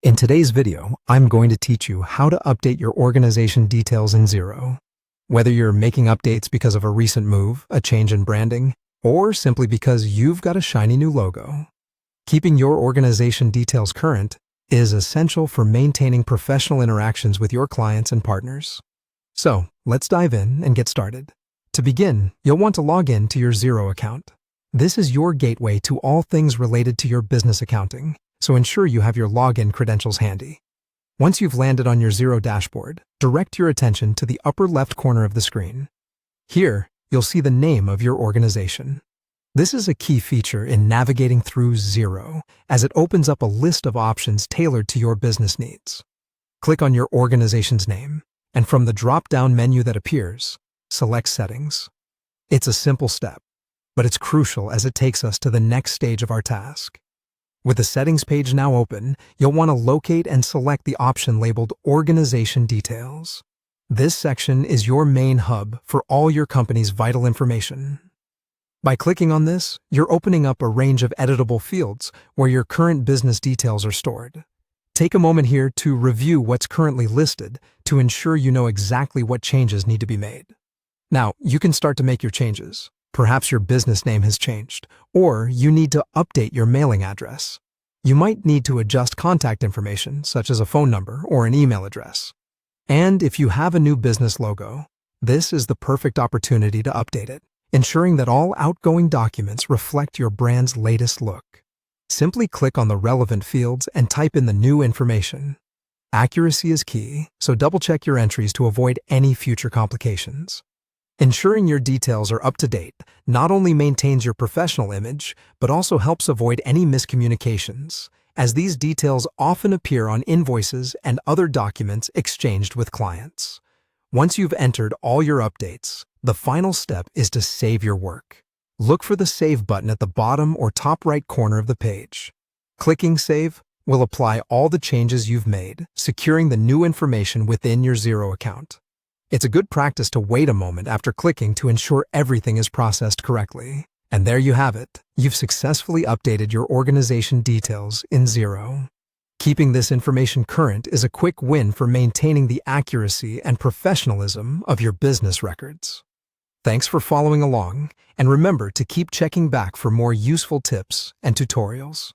In today's video, I'm going to teach you how to update your organization details in Xero. Whether you're making updates because of a recent move, a change in branding, or simply because you've got a shiny new logo, keeping your organization details current is essential for maintaining professional interactions with your clients and partners. So, let's dive in and get started. To begin, you'll want to log in to your Xero account. This is your gateway to all things related to your business accounting, so ensure you have your login credentials handy. Once you've landed on your Xero dashboard, direct your attention to the upper left corner of the screen. Here, you'll see the name of your organization. This is a key feature in navigating through Xero, as it opens up a list of options tailored to your business needs. Click on your organization's name, and from the drop-down menu that appears, select Settings. It's a simple step, but it's crucial as it takes us to the next stage of our task. With the Settings page now open, you'll want to locate and select the option labeled Organization Details. This section is your main hub for all your company's vital information. By clicking on this, you're opening up a range of editable fields where your current business details are stored. Take a moment here to review what's currently listed to ensure you know exactly what changes need to be made. Now, you can start to make your changes. Perhaps your business name has changed, or you need to update your mailing address. You might need to adjust contact information, such as a phone number or an email address. And if you have a new business logo, this is the perfect opportunity to update it, ensuring that all outgoing documents reflect your brand's latest look. Simply click on the relevant fields and type in the new information. Accuracy is key, so double-check your entries to avoid any future complications. Ensuring your details are up to date not only maintains your professional image, but also helps avoid any miscommunications, as these details often appear on invoices and other documents exchanged with clients. Once you've entered all your updates, the final step is to save your work. Look for the Save button at the bottom or top right corner of the page. Clicking Save will apply all the changes you've made, securing the new information within your Xero account. It's a good practice to wait a moment after clicking to ensure everything is processed correctly. And there you have it. You've successfully updated your organization details in Xero. Keeping this information current is a quick win for maintaining the accuracy and professionalism of your business records. Thanks for following along, and remember to keep checking back for more useful tips and tutorials.